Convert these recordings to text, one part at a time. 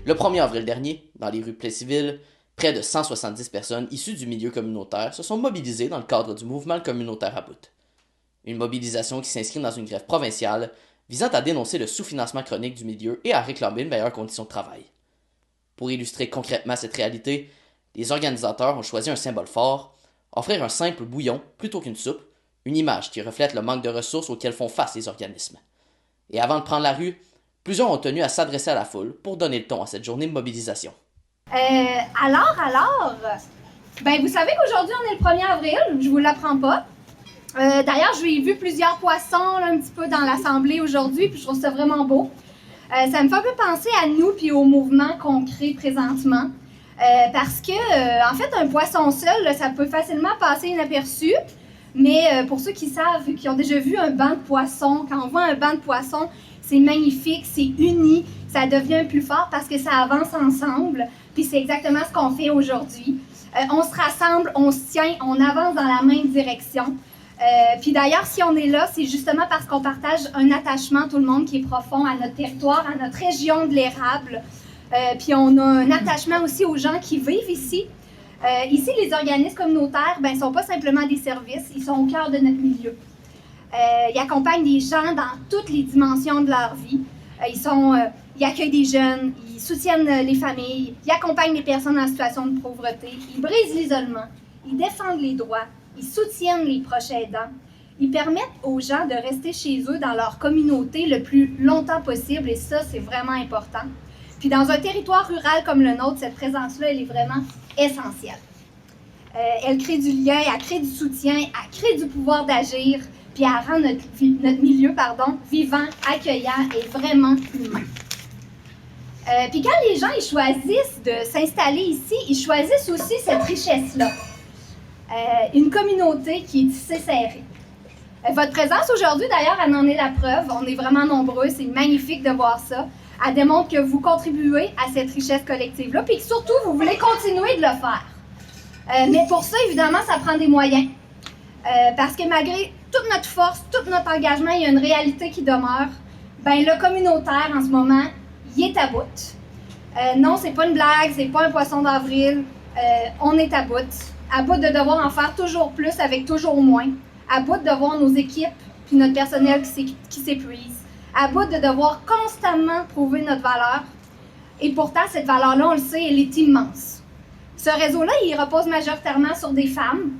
Le 1er avril dernier, dans les rues Plessisville, près de 170 personnes issues du milieu communautaire se sont mobilisées dans le cadre du mouvement communautaire à bout. Une mobilisation qui s'inscrit dans une grève provinciale visant à dénoncer le sous-financement chronique du milieu et à réclamer une meilleure condition de travail. Pour illustrer concrètement cette réalité, les organisateurs ont choisi un symbole fort, offrir un simple bouillon plutôt qu'une soupe, une image qui reflète le manque de ressources auxquelles font face les organismes. Et avant de prendre la rue, plusieurs ont tenu à s'adresser à la foule pour donner le ton à cette journée de mobilisation. Alors, vous savez qu'aujourd'hui on est le 1er avril, je vous l'apprends pas. D'ailleurs, j'ai vu plusieurs poissons là, un petit peu dans l'assemblée aujourd'hui, puis je trouve ça vraiment beau. Ça me fait un peu penser à nous puis au mouvement qu'on crée présentement. Parce que, en fait, un poisson seul, là, ça peut facilement passer inaperçu. Mais pour ceux qui savent, qui ont déjà vu un banc de poissons, quand on voit un banc de poissons, c'est magnifique, c'est uni, ça devient plus fort parce que ça avance ensemble. Puis c'est exactement ce qu'on fait aujourd'hui. On se rassemble, on se tient, on avance dans la même direction. Puis d'ailleurs, si on est là, c'est justement parce qu'on partage un attachement, tout le monde, qui est profond à notre territoire, à notre région de l'érable. Puis on a un attachement aussi aux gens qui vivent ici. Ici, les organismes communautaires ne sont pas simplement des services, ils sont au cœur de notre milieu. Ils accompagnent des gens dans toutes les dimensions de leur vie. Ils accueillent des jeunes, ils soutiennent les familles, ils accompagnent les personnes en situation de pauvreté, ils brisent l'isolement, ils défendent les droits, ils soutiennent les proches aidants. Ils permettent aux gens de rester chez eux dans leur communauté le plus longtemps possible et ça, c'est vraiment important. Puis dans un territoire rural comme le nôtre, cette présence-là, elle est vraiment essentielle. Elle crée du lien, elle crée du soutien, elle crée du pouvoir d'agir, puis elle rend notre milieu vivant, accueillant et vraiment humain. Puis quand les gens ils choisissent de s'installer ici, ils choisissent aussi cette richesse-là. Une communauté qui est tissée serrée. Votre présence aujourd'hui, d'ailleurs, elle en est la preuve. On est vraiment nombreux, c'est magnifique de voir ça. Elle démontre que vous contribuez à cette richesse collective-là, puis que surtout, vous voulez continuer de le faire. Mais pour ça, évidemment, ça prend des moyens. Parce que malgré toute notre force, tout notre engagement, il y a une réalité qui demeure. Le communautaire, en ce moment, il est à bout. Non, c'est pas une blague, c'est pas un poisson d'avril. On est à bout. À bout de devoir en faire toujours plus avec toujours moins. À bout de voir nos équipes puis notre personnel qui s'épuise. À bout de devoir constamment prouver notre valeur. Et pourtant, cette valeur-là, on le sait, elle est immense. Ce réseau-là, il repose majoritairement sur des femmes.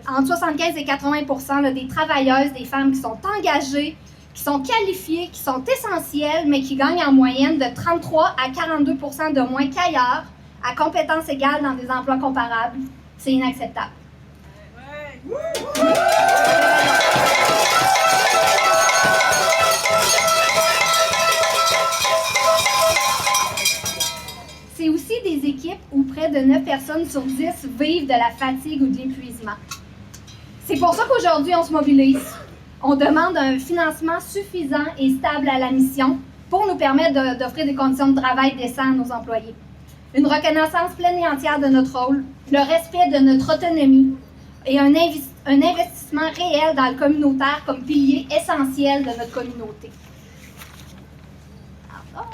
Entre 75 et 80 % des travailleuses, des femmes qui sont engagées, qui sont qualifiées, qui sont essentielles, mais qui gagnent en moyenne de 33 à 42 % de moins qu'ailleurs, à compétences égales dans des emplois comparables. C'est inacceptable. C'est aussi des équipes où près de 9 personnes sur 10 vivent de la fatigue ou de l'épuisement. C'est pour ça qu'aujourd'hui, on se mobilise. On demande un financement suffisant et stable à la mission pour nous permettre d'offrir des conditions de travail décentes à nos employés. Une reconnaissance pleine et entière de notre rôle, le respect de notre autonomie et un investissement réel dans le communautaire comme pilier essentiel de notre communauté. Pardon.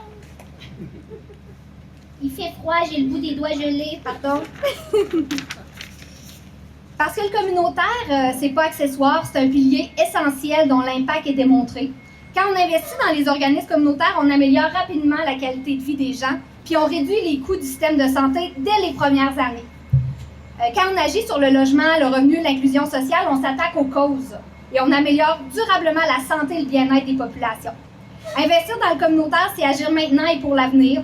Il fait froid, j'ai le bout des doigts gelés, pardon. Parce que le communautaire, c'est pas accessoire, c'est un pilier essentiel dont l'impact est démontré. Quand on investit dans les organismes communautaires, on améliore rapidement la qualité de vie des gens, puis on réduit les coûts du système de santé dès les premières années. Quand on agit sur le logement, le revenu, l'inclusion sociale, on s'attaque aux causes et on améliore durablement la santé et le bien-être des populations. Investir dans le communautaire, c'est agir maintenant et pour l'avenir.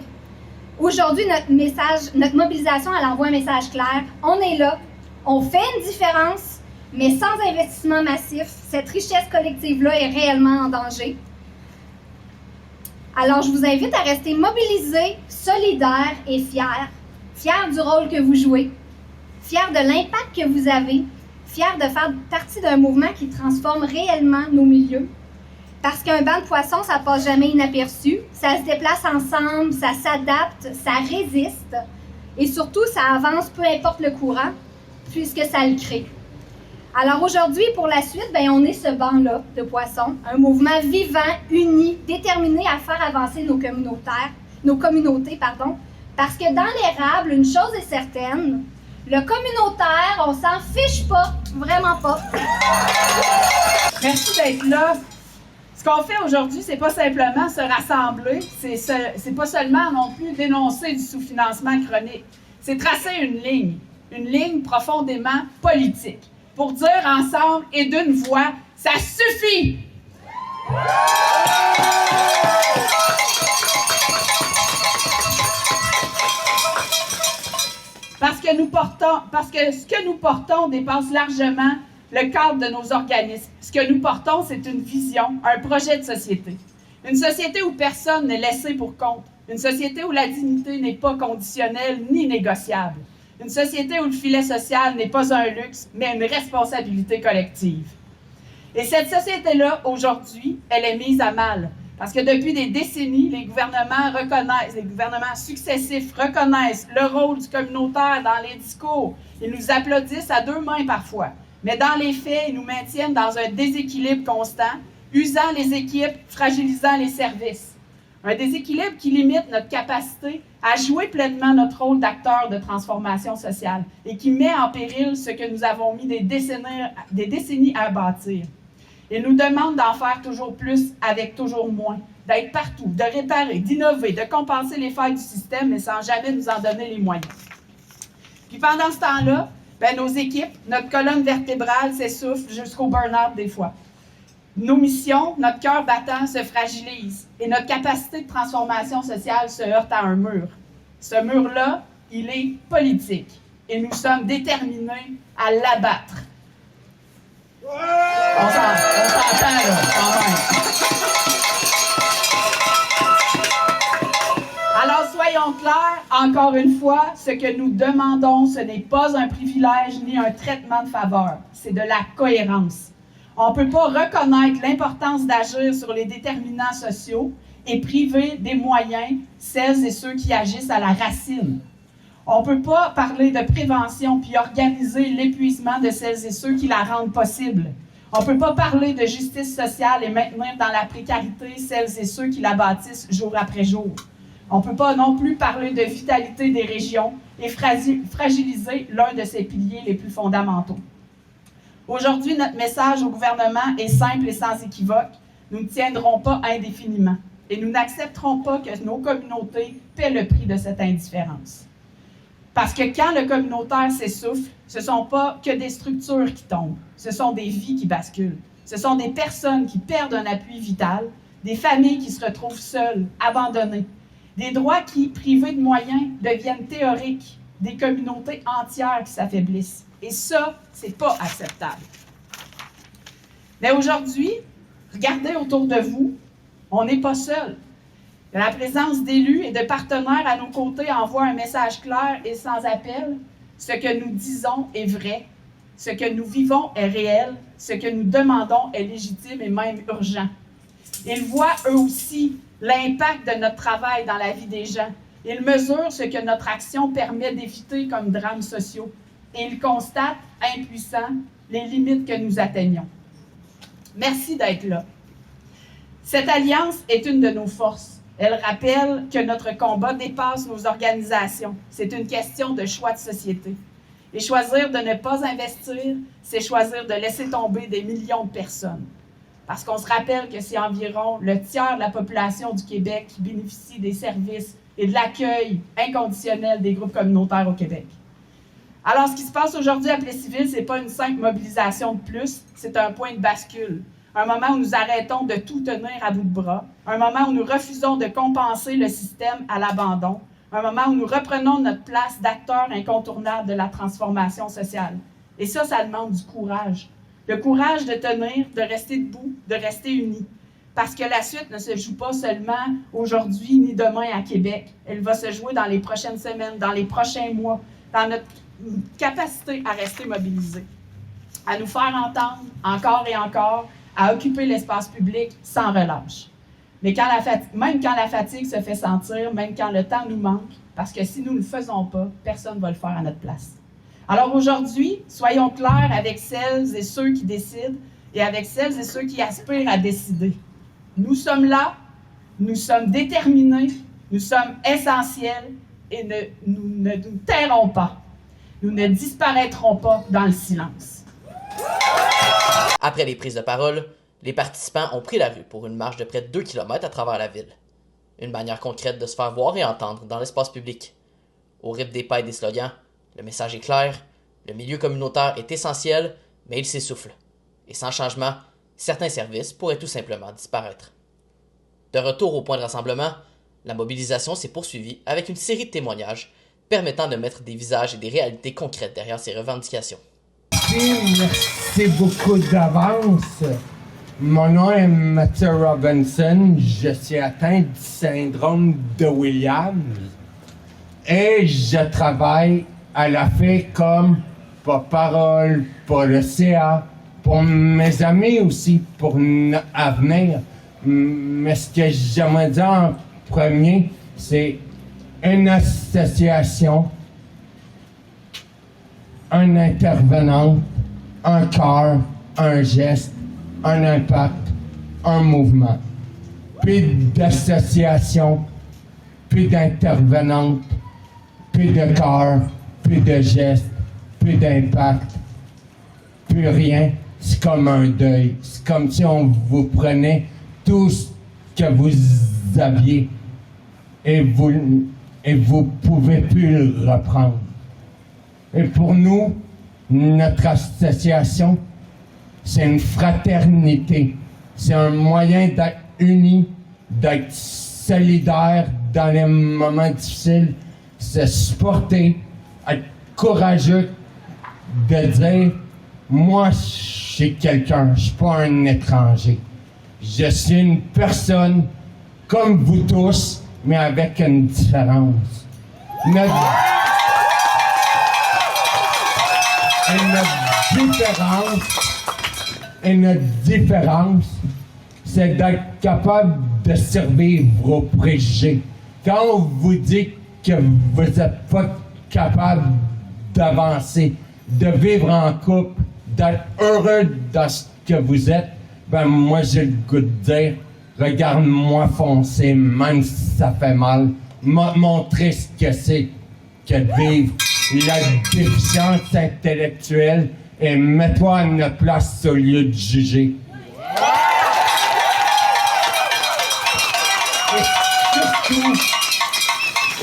Aujourd'hui, notre mobilisation, elle envoie un message clair. On est là, on fait une différence, mais sans investissement massif, cette richesse collective-là est réellement en danger. Alors, je vous invite à rester mobilisés, solidaires et fiers. Fiers du rôle que vous jouez, fiers de l'impact que vous avez, fiers de faire partie d'un mouvement qui transforme réellement nos milieux. Parce qu'un banc de poissons, ça passe jamais inaperçu. Ça se déplace ensemble, ça s'adapte, ça résiste. Et surtout, ça avance peu importe le courant, puisque ça le crée. Alors aujourd'hui, pour la suite, on est ce banc-là de poissons, un mouvement vivant, uni, déterminé à faire avancer nos communautés, parce que dans l'érable, une chose est certaine, le communautaire, on s'en fiche pas, vraiment pas. Merci d'être là. Ce qu'on fait aujourd'hui, c'est pas simplement se rassembler, c'est pas seulement non plus dénoncer du sous-financement chronique, c'est tracer une ligne profondément politique, pour dire ensemble et d'une voix, ça suffit! Parce que ce que nous portons dépasse largement le cadre de nos organismes. Ce que nous portons, c'est une vision, un projet de société. Une société où personne n'est laissé pour compte. Une société où la dignité n'est pas conditionnelle ni négociable. Une société où le filet social n'est pas un luxe, mais une responsabilité collective. Et cette société-là, aujourd'hui, elle est mise à mal. Parce que depuis des décennies, les gouvernements successifs reconnaissent le rôle du communautaire dans les discours. Ils nous applaudissent à deux mains parfois. Mais dans les faits, ils nous maintiennent dans un déséquilibre constant, usant les équipes, fragilisant les services. Un déséquilibre qui limite notre capacité à jouer pleinement notre rôle d'acteur de transformation sociale et qui met en péril ce que nous avons mis des décennies à bâtir. Il nous demande d'en faire toujours plus avec toujours moins, d'être partout, de réparer, d'innover, de compenser les failles du système, mais sans jamais nous en donner les moyens. Puis pendant ce temps-là, nos équipes, notre colonne vertébrale s'essouffle jusqu'au burn-out des fois. Nos missions, notre cœur battant se fragilise et notre capacité de transformation sociale se heurte à un mur. Ce mur-là, il est politique et nous sommes déterminés à l'abattre. On s'entend là, quand même. Alors soyons clairs, encore une fois, ce que nous demandons, ce n'est pas un privilège ni un traitement de faveur, c'est de la cohérence. On ne peut pas reconnaître l'importance d'agir sur les déterminants sociaux et priver des moyens celles et ceux qui agissent à la racine. On ne peut pas parler de prévention puis organiser l'épuisement de celles et ceux qui la rendent possible. On ne peut pas parler de justice sociale et maintenir dans la précarité celles et ceux qui la bâtissent jour après jour. On ne peut pas non plus parler de vitalité des régions et fragiliser l'un de ses piliers les plus fondamentaux. Aujourd'hui, notre message au gouvernement est simple et sans équivoque. Nous ne tiendrons pas indéfiniment et nous n'accepterons pas que nos communautés paient le prix de cette indifférence. Parce que quand le communautaire s'essouffle, ce ne sont pas que des structures qui tombent, ce sont des vies qui basculent. Ce sont des personnes qui perdent un appui vital, des familles qui se retrouvent seules, abandonnées, des droits qui, privés de moyens, deviennent théoriques, des communautés entières qui s'affaiblissent. Et ça, c'est pas acceptable. Mais aujourd'hui, regardez autour de vous, on n'est pas seul. La présence d'élus et de partenaires à nos côtés envoie un message clair et sans appel. Ce que nous disons est vrai. Ce que nous vivons est réel. Ce que nous demandons est légitime et même urgent. Ils voient eux aussi l'impact de notre travail dans la vie des gens. Ils mesurent ce que notre action permet d'éviter comme drames sociaux. Et ils constatent, impuissants, les limites que nous atteignons. Merci d'être là. Cette alliance est une de nos forces. Elle rappelle que notre combat dépasse nos organisations. C'est une question de choix de société. Et choisir de ne pas investir, c'est choisir de laisser tomber des millions de personnes. Parce qu'on se rappelle que c'est environ le tiers de la population du Québec qui bénéficie des services et de l'accueil inconditionnel des groupes communautaires au Québec. Alors, ce qui se passe aujourd'hui à Plessisville, ce n'est pas une simple mobilisation de plus, c'est un point de bascule. Un moment où nous arrêtons de tout tenir à bout de bras, un moment où nous refusons de compenser le système à l'abandon, un moment où nous reprenons notre place d'acteur incontournable de la transformation sociale. Et ça demande du courage. Le courage de tenir, de rester debout, de rester unis. Parce que la suite ne se joue pas seulement aujourd'hui ni demain à Québec. Elle va se jouer dans les prochaines semaines, dans les prochains mois, dans notre capacité à rester mobilisés, à nous faire entendre encore et encore, à occuper l'espace public sans relâche. Mais même quand la fatigue se fait sentir, même quand le temps nous manque, parce que si nous ne le faisons pas, personne ne va le faire à notre place. Alors aujourd'hui, soyons clairs avec celles et ceux qui décident et avec celles et ceux qui aspirent à décider. Nous sommes là, nous sommes déterminés, nous sommes essentiels et nous ne nous tairons pas. Nous ne disparaîtrons pas dans le silence. Après les prises de parole, les participants ont pris la rue pour une marche de près de 2 km à travers la ville. Une manière concrète de se faire voir et entendre dans l'espace public. Au rythme des pas et des slogans, le message est clair, le milieu communautaire est essentiel, mais il s'essouffle. Et sans changement, certains services pourraient tout simplement disparaître. De retour au point de rassemblement, la mobilisation s'est poursuivie avec une série de témoignages permettant de mettre des visages et des réalités concrètes derrière ces revendications. Merci beaucoup d'avance. Mon nom est Mathieu Robinson. Je suis atteint du syndrome de Williams et je travaille à la FEI comme porte-parole pour le CA, pour mes amis aussi, pour notre avenir. Mais ce que j'aimerais dire en premier, c'est une association, un intervenant, un cœur, un geste, un impact, un mouvement. Plus d'associations, plus d'intervenantes, plus de cœur, plus de gestes, plus d'impact, plus rien. C'est comme un deuil. C'est comme si on vous prenait tout ce que vous aviez et vous pouvez plus le reprendre. Et pour nous, notre association, c'est une fraternité. C'est un moyen d'être unis, d'être solidaire dans les moments difficiles, se supporter, être courageux, de dire « Moi, je suis quelqu'un, je ne suis pas un étranger. Je suis une personne comme vous tous, mais avec une différence. » Notre différence, c'est d'être capable de servir vos préjugés. Quand on vous dit que vous n'êtes pas capable d'avancer, de vivre en couple, d'être heureux dans ce que vous êtes, ben moi j'ai le goût de dire, regarde-moi foncer, même si ça fait mal, montrer ce que c'est que de vivre la déficience intellectuelle et mets-toi à notre place au lieu de juger.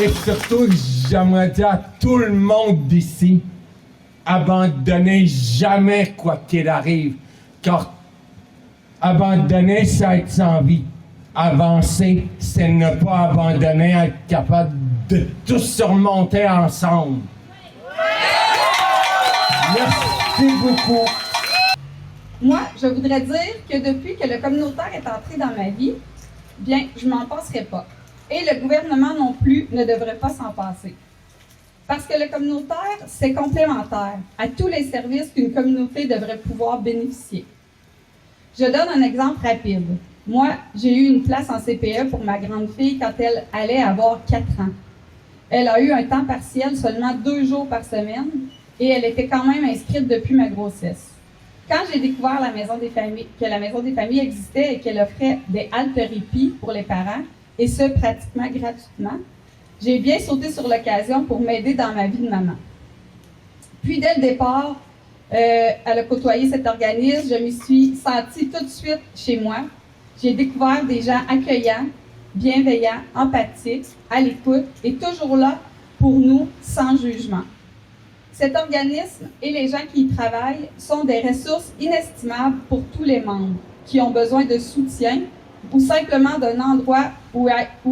Et surtout, j'aimerais dire à tout le monde d'ici, abandonnez jamais quoi qu'il arrive, car abandonner, c'est être sans vie. Avancer, c'est ne pas abandonner, être capable de tout surmonter ensemble. Merci beaucoup. Moi, je voudrais dire que depuis que le communautaire est entré dans ma vie, bien, je m'en passerai pas. Et le gouvernement non plus ne devrait pas s'en passer. Parce que le communautaire, c'est complémentaire à tous les services qu'une communauté devrait pouvoir bénéficier. Je donne un exemple rapide. Moi, j'ai eu une place en CPE pour ma grande fille quand elle allait avoir 4 ans. Elle a eu un temps partiel seulement 2 jours par semaine et elle était quand même inscrite depuis ma grossesse. Quand j'ai découvert que la Maison des familles existait et qu'elle offrait des haltes-répit pour les parents, et ce, pratiquement gratuitement, j'ai bien sauté sur l'occasion pour m'aider dans ma vie de maman. Puis, dès le départ, elle a côtoyé cet organisme, je m'y suis sentie tout de suite chez moi. J'ai découvert des gens accueillants, bienveillants, empathiques, à l'écoute et toujours là pour nous, sans jugement. Cet organisme et les gens qui y travaillent sont des ressources inestimables pour tous les membres qui ont besoin de soutien ou simplement d'un endroit où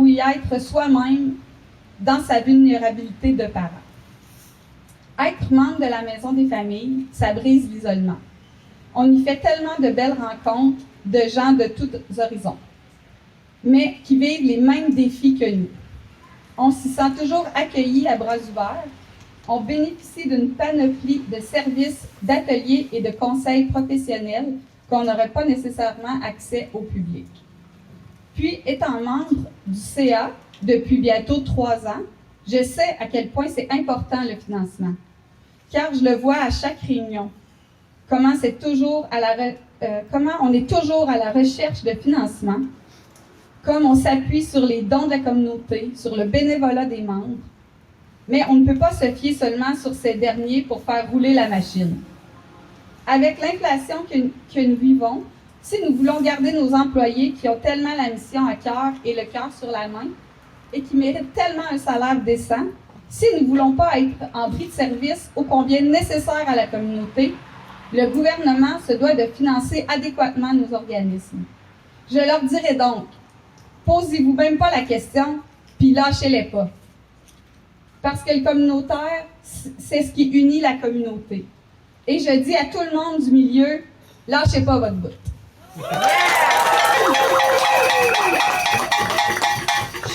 y être soi-même dans sa vulnérabilité de parent. Être membre de la Maison des familles, ça brise l'isolement. On y fait tellement de belles rencontres de gens de tous horizons, mais qui vivent les mêmes défis que nous. On s'y sent toujours accueillis à bras ouverts. On bénéficie d'une panoplie de services, d'ateliers et de conseils professionnels qu'on n'aurait pas nécessairement accès au public. Puis, étant membre du CA depuis bientôt 3 ans, je sais à quel point c'est important le financement. car je le vois à chaque réunion. Comment on est toujours à la recherche de financement, comme on s'appuie sur les dons de la communauté, sur le bénévolat des membres, mais on ne peut pas se fier seulement sur ces derniers pour faire rouler la machine. Avec l'inflation que nous vivons, si nous voulons garder nos employés qui ont tellement la mission à cœur et le cœur sur la main et qui méritent tellement un salaire décent, si nous ne voulons pas être en bris de service ô combien nécessaire à la communauté, le gouvernement se doit de financer adéquatement nos organismes. Je leur dirai donc, posez-vous même pas la question, puis lâchez-les pas. Parce que le communautaire, c'est ce qui unit la communauté. Et je dis à tout le monde du milieu, lâchez pas votre bout.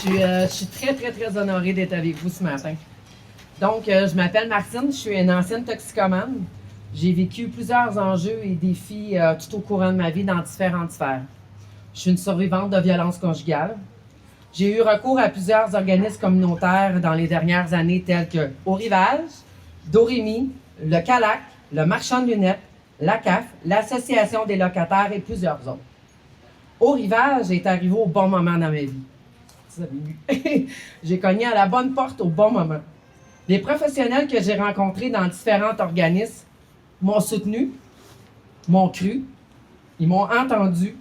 Je suis très, très, très honorée d'être avec vous ce matin. Donc, je m'appelle Martine, je suis une ancienne toxicomane. J'ai vécu plusieurs enjeux et défis tout au courant de ma vie dans différentes sphères. Je suis une survivante de violences conjugales. J'ai eu recours à plusieurs organismes communautaires dans les dernières années tels que Au Rivage, Doremi, le CALAC, le Marchand de lunettes, la CAF, l'Association des locataires et plusieurs autres. Au Rivage est arrivé au bon moment dans ma vie. Vous avez vu. J'ai cogné à la bonne porte au bon moment. Les professionnels que j'ai rencontrés dans différents organismes m'ont soutenu, m'ont cru, ils m'ont entendu,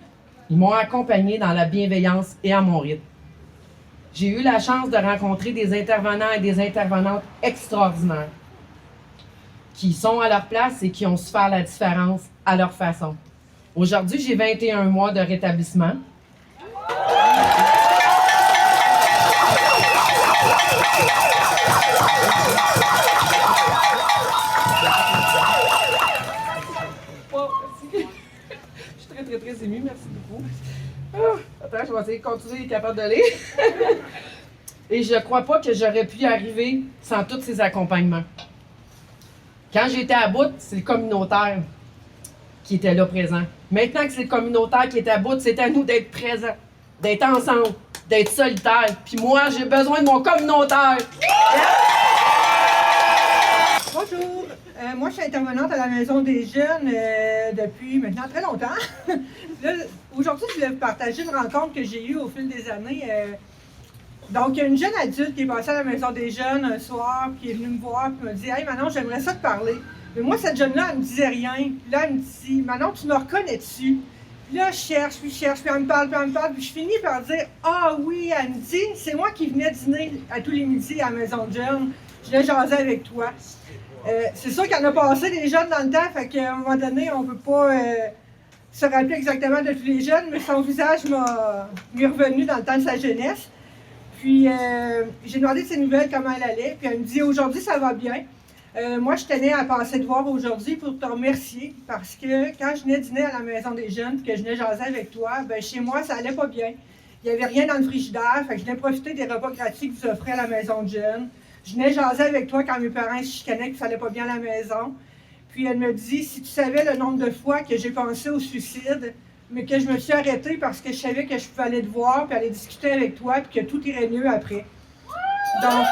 ils m'ont accompagné dans la bienveillance et à mon rythme. J'ai eu la chance de rencontrer des intervenants et des intervenantes extraordinaires qui sont à leur place et qui ont su faire la différence à leur façon. Aujourd'hui, j'ai 21 mois de rétablissement. Je suis très, très, très émue. Merci beaucoup. Attends, je vais essayer de continuer, capable de lire. Et je ne crois pas que j'aurais pu y arriver sans tous ces accompagnements. Quand j'étais à bout, c'est le communautaire qui était là présent. Maintenant que c'est le communautaire qui est à bout, c'est à nous d'être présents, d'être ensemble, d'être solitaires. Puis moi, j'ai besoin de mon communautaire. Bonjour, moi je suis intervenante à la Maison des Jeunes depuis maintenant très longtemps. Là, aujourd'hui, je voulais vous partager une rencontre que j'ai eue au fil des années. Donc, il y a une jeune adulte qui est passée à la Maison des Jeunes un soir, puis qui est venue me voir, puis me dit « Hey Manon, j'aimerais ça te parler. » Mais moi, cette jeune-là, elle me disait rien. Puis là, elle me dit « Manon, tu me reconnais-tu? » Puis là, je cherche, puis elle me parle, puis je finis par dire « Ah oui, elle me dit, c'est moi qui venais dîner à tous les midis à la Maison de Jeunes. Je l'ai jasé avec toi. » C'est sûr qu'il y en a passé des jeunes dans le temps, fait qu'à un moment donné, on ne peut pas se rappeler exactement de tous les jeunes, mais son visage m'est revenu dans le temps de sa jeunesse. Puis, j'ai demandé de ses nouvelles, comment elle allait, puis elle me dit « Aujourd'hui, ça va bien. Moi, je tenais à passer te voir aujourd'hui pour te remercier, parce que quand je venais dîner à la Maison des Jeunes, puis que je venais jaser avec toi, ben chez moi, ça allait pas bien. Il n'y avait rien dans le frigidaire, fait que je venais profiter des repas gratuits que vous offrez à la Maison de Jeunes. Je venais jaser avec toi quand mes parents se chicanaient qu'il ne fallait pas bien à la maison. Puis elle me dit, si tu savais le nombre de fois que j'ai pensé au suicide, mais que je me suis arrêtée parce que je savais que je pouvais aller te voir, puis aller discuter avec toi, puis que tout irait mieux après. Donc,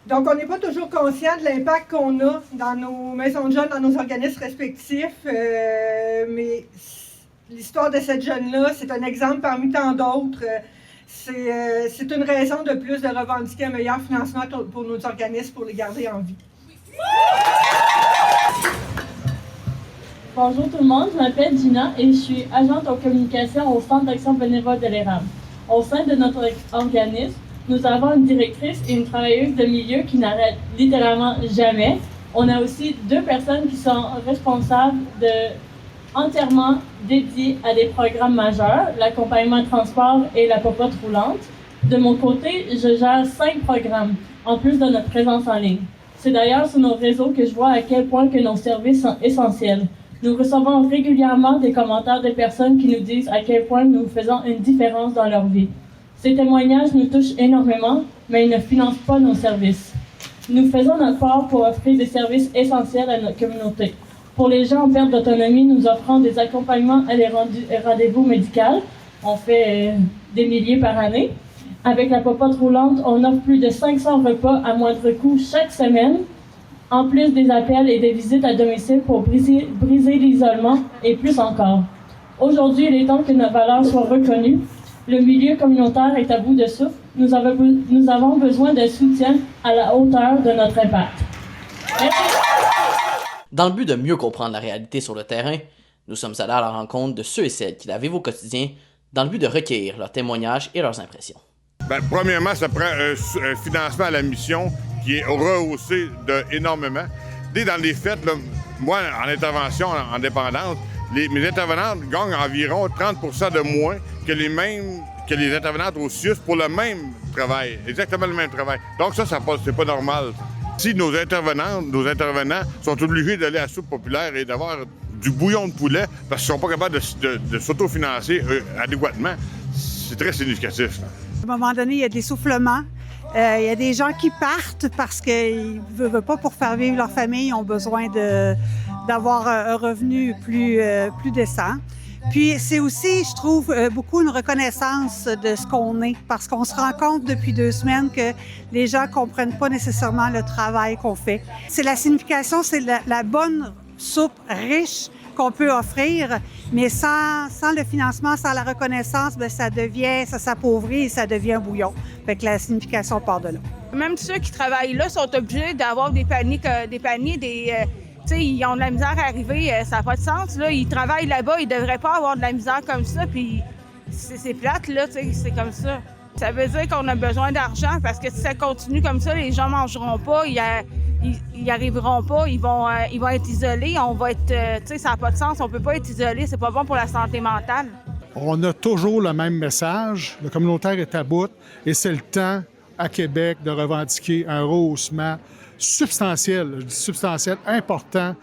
donc on n'est pas toujours conscient de l'impact qu'on a dans nos maisons de jeunes, dans nos organismes respectifs, mais l'histoire de cette jeune-là, c'est un exemple parmi tant d'autres. C'est une raison de plus de revendiquer un meilleur financement pour nos organismes pour les garder en vie. Bonjour tout le monde, je m'appelle Gina et je suis agente en communication au Centre d'action bénévole de l'Érable. Au sein de notre organisme, nous avons une directrice et une travailleuse de milieu qui n'arrêtent littéralement jamais. On a aussi 2 personnes qui sont responsables entièrement dédiées à des programmes majeurs, l'accompagnement de transport et la popote roulante. De mon côté, je gère 5 programmes, en plus de notre présence en ligne. C'est d'ailleurs sur nos réseaux que je vois à quel point que nos services sont essentiels. Nous recevons régulièrement des commentaires de personnes qui nous disent à quel point nous faisons une différence dans leur vie. Ces témoignages nous touchent énormément, mais ils ne financent pas nos services. Nous faisons notre part pour offrir des services essentiels à notre communauté. Pour les gens en perte d'autonomie, nous offrons des accompagnements à des rendez-vous médicaux, On fait des milliers par année. Avec la popote roulante, on offre plus de 500 repas à moindre coût chaque semaine, en plus des appels et des visites à domicile pour briser l'isolement et plus encore. Aujourd'hui, il est temps que nos valeurs soient reconnues. Le milieu communautaire est à bout de souffle. Nous avons besoin de soutien à la hauteur de notre impact. Merci. Dans le but de mieux comprendre la réalité sur le terrain, nous sommes allés à la rencontre de ceux et celles qui la vivent au quotidien dans le but de recueillir leurs témoignages et leurs impressions. Premièrement, ça prend un financement à la mission qui est rehaussé énormément. Dès dans les faits, là, moi, en intervention en dépendance, mes intervenantes gagnent environ 30 % de moins que les intervenantes au CIUS pour le même travail, exactement le même travail. Donc ça passe, c'est pas normal. Si nos intervenants sont obligés d'aller à la soupe populaire et d'avoir du bouillon de poulet parce qu'ils ne sont pas capables de s'autofinancer adéquatement, c'est très significatif. À un moment donné, il y a de l'essoufflement. Il y a des gens qui partent parce qu'ils ne veulent pas pour faire vivre leur famille, ils ont besoin d'avoir un revenu plus décent. Puis c'est aussi, je trouve, beaucoup une reconnaissance de ce qu'on est, parce qu'on se rend compte depuis 2 semaines que les gens ne comprennent pas nécessairement le travail qu'on fait. C'est la signification, c'est la bonne soupe riche qu'on peut offrir, mais sans le financement, sans la reconnaissance, bien, ça s'appauvrit et ça devient bouillon. Fait que la signification part de là. Même ceux qui travaillent là sont obligés d'avoir des paniers, tu sais, ils ont de la misère à arriver, ça n'a pas de sens, là. Ils travaillent là-bas, ils devraient pas avoir de la misère comme ça, puis c'est plate, là, tu sais, c'est comme ça. Ça veut dire qu'on a besoin d'argent, parce que si ça continue comme ça, les gens mangeront pas, ils arriveront pas, ils vont être isolés, on va être, tu sais, ça n'a pas de sens, on peut pas être isolé, c'est pas bon pour la santé mentale. On a toujours le même message, le communautaire est à bout, et c'est le temps, à Québec, de revendiquer un rehaussement substantiel, je dis substantiel, important,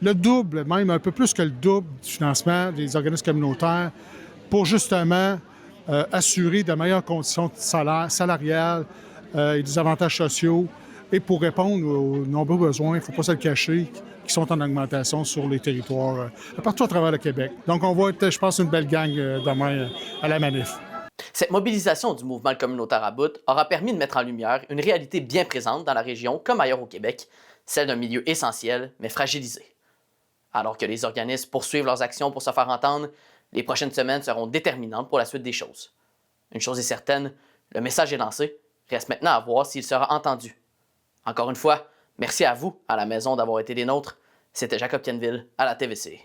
le double, même un peu plus que le double du financement des organismes communautaires pour justement assurer de meilleures conditions salariales et des avantages sociaux et pour répondre aux nombreux besoins, il ne faut pas se le cacher, qui sont en augmentation sur les territoires partout à travers le Québec. Donc on va être, je pense, une belle gang demain à la manif. Cette mobilisation du mouvement communautaire à bout aura permis de mettre en lumière une réalité bien présente dans la région comme ailleurs au Québec, celle d'un milieu essentiel mais fragilisé. Alors que les organismes poursuivent leurs actions pour se faire entendre, les prochaines semaines seront déterminantes pour la suite des choses. Une chose est certaine, le message est lancé, reste maintenant à voir s'il sera entendu. Encore une fois, merci à vous, à la maison, d'avoir été des nôtres. C'était Jacob Tienville, à la TVC.